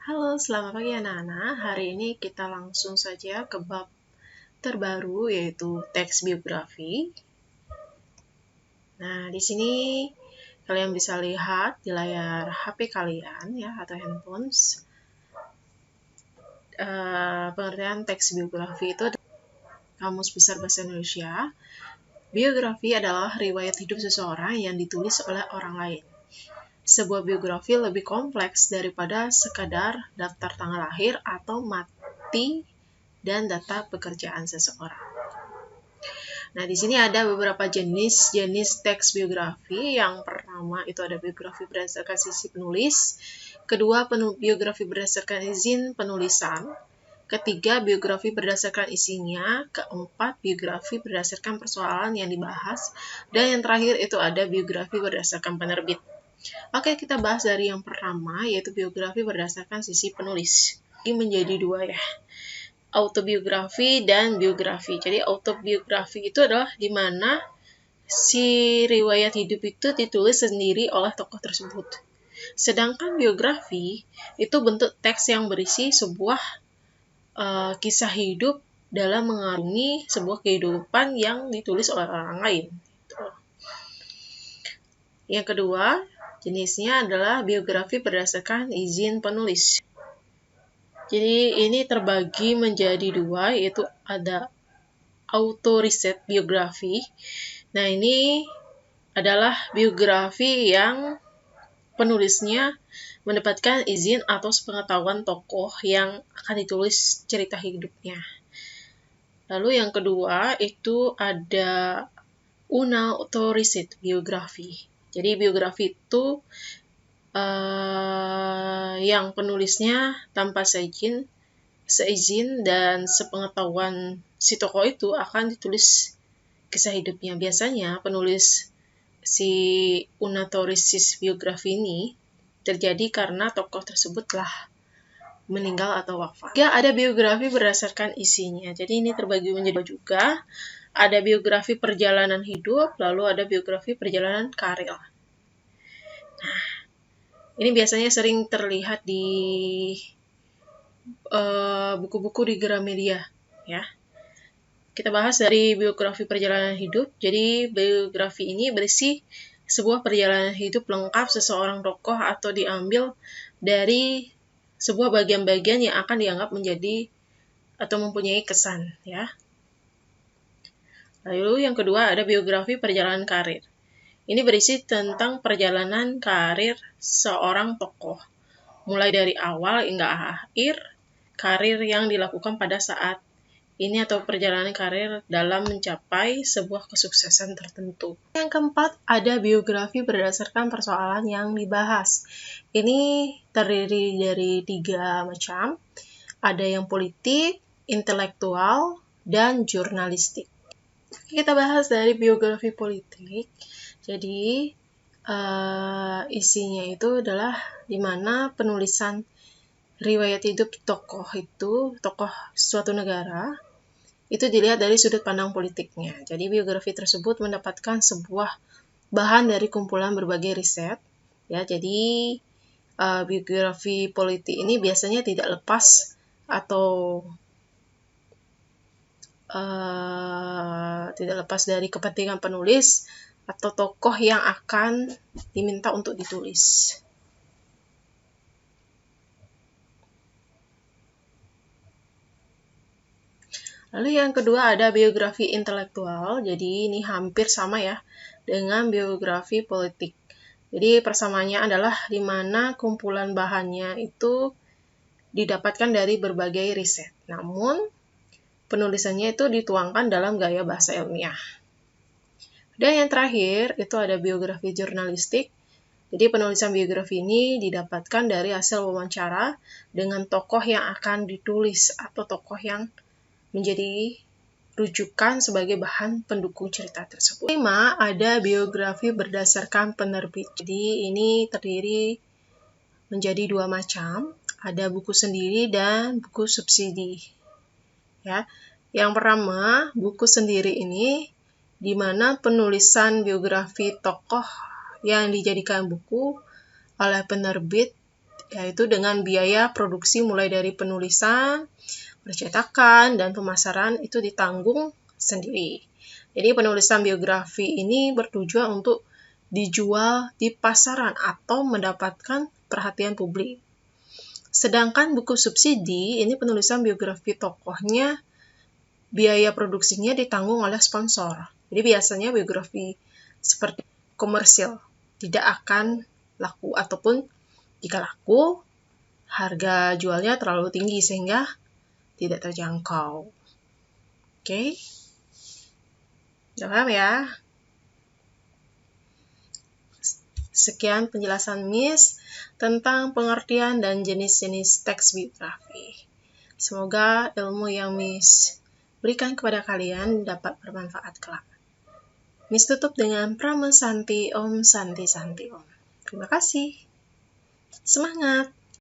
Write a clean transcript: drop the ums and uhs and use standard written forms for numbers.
Halo, selamat pagi anak-anak. Hari ini kita langsung saja ke bab terbaru yaitu teks biografi. Nah, di sini kalian bisa lihat di layar HP kalian ya atau handphone. Pengertian teks biografi itu Kamus Besar Bahasa Indonesia. Biografi adalah riwayat hidup seseorang yang ditulis oleh orang lain. Sebuah biografi lebih kompleks daripada sekadar daftar tanggal lahir atau mati dan data pekerjaan seseorang. Nah, di sini ada beberapa jenis teks biografi. Yang pertama itu ada biografi berdasarkan sisi penulis, kedua biografi berdasarkan izin penulisan, ketiga biografi berdasarkan isinya, keempat biografi berdasarkan persoalan yang dibahas, dan yang terakhir itu ada biografi berdasarkan penerbit. Oke, kita bahas dari yang pertama, yaitu biografi berdasarkan sisi penulis. Ini menjadi dua ya, autobiografi dan biografi. Jadi autobiografi itu adalah di mana si riwayat hidup itu ditulis sendiri oleh tokoh tersebut. Sedangkan biografi itu bentuk teks yang berisi sebuah kisah hidup dalam mengarungi sebuah kehidupan yang ditulis oleh orang lain. Yang kedua, jenisnya adalah biografi berdasarkan izin penulis. Jadi ini terbagi menjadi dua, yaitu ada auto-riset biografi. Nah, ini adalah biografi yang penulisnya mendapatkan izin atau sepengetahuan tokoh yang akan ditulis cerita hidupnya. Lalu yang kedua itu ada unauthoritative biografi. Jadi biografi itu yang penulisnya tanpa seizin dan sepengetahuan si tokoh itu akan ditulis kisah hidupnya. Biasanya penulis si unauthoritative biografi ini terjadi karena tokoh tersebut telah meninggal atau wafat. Ya, ada biografi berdasarkan isinya. Jadi ini terbagi menjadi dua juga. Ada biografi perjalanan hidup, lalu ada biografi perjalanan karir. Nah, ini biasanya sering terlihat di buku-buku di Gramedia, ya. Kita bahas dari biografi perjalanan hidup. Jadi biografi ini berisi sebuah perjalanan hidup lengkap seseorang tokoh atau diambil dari sebuah bagian-bagian yang akan dianggap menjadi atau mempunyai kesan, ya. Lalu yang kedua ada biografi perjalanan karir. Ini berisi tentang perjalanan karir seorang tokoh, mulai dari awal hingga akhir karir yang dilakukan pada saat ini atau perjalanan karir dalam mencapai sebuah kesuksesan tertentu. Yang keempat, ada biografi berdasarkan persoalan yang dibahas. Ini terdiri dari 3 macam. Ada yang politik, intelektual, dan jurnalistik. Kita bahas dari biografi politik. Jadi, isinya itu adalah di mana penulisan riwayat hidup tokoh suatu negara, itu dilihat dari sudut pandang politiknya. Jadi biografi tersebut mendapatkan sebuah bahan dari kumpulan berbagai riset. Ya, jadi biografi politik ini biasanya tidak lepas atau tidak lepas dari kepentingan penulis atau tokoh yang akan diminta untuk ditulis. Lalu yang kedua ada biografi intelektual. Jadi ini hampir sama ya dengan biografi politik. Jadi persamaannya adalah di mana kumpulan bahannya itu didapatkan dari berbagai riset. Namun penulisannya itu dituangkan dalam gaya bahasa ilmiah. Dan yang terakhir itu ada biografi jurnalistik. Jadi penulisan biografi ini didapatkan dari hasil wawancara dengan tokoh yang akan ditulis atau tokoh yang menjadi rujukan sebagai bahan pendukung cerita tersebut. 5. Ada biografi berdasarkan penerbit. Jadi ini terdiri menjadi 2 macam. Ada buku sendiri dan buku subsidi. Ya. Yang pertama, buku sendiri ini di mana penulisan biografi tokoh yang dijadikan buku oleh penerbit yaitu dengan biaya produksi mulai dari penulisan, percetakan, dan pemasaran itu ditanggung sendiri. Jadi penulisan biografi ini bertujuan untuk dijual di pasaran atau mendapatkan perhatian publik. Sedangkan buku subsidi, ini penulisan biografi tokohnya, biaya produksinya ditanggung oleh sponsor. Jadi biasanya biografi seperti komersil tidak akan laku, ataupun jika laku, harga jualnya terlalu tinggi sehingga tidak terjangkau. Oke? Udah paham ya? Sekian penjelasan Miss tentang pengertian dan jenis-jenis teks biografi. Semoga ilmu yang Miss berikan kepada kalian dapat bermanfaat kelak. Miss tutup dengan Prama Santi Om Santi Santi Om. Terima kasih. Semangat!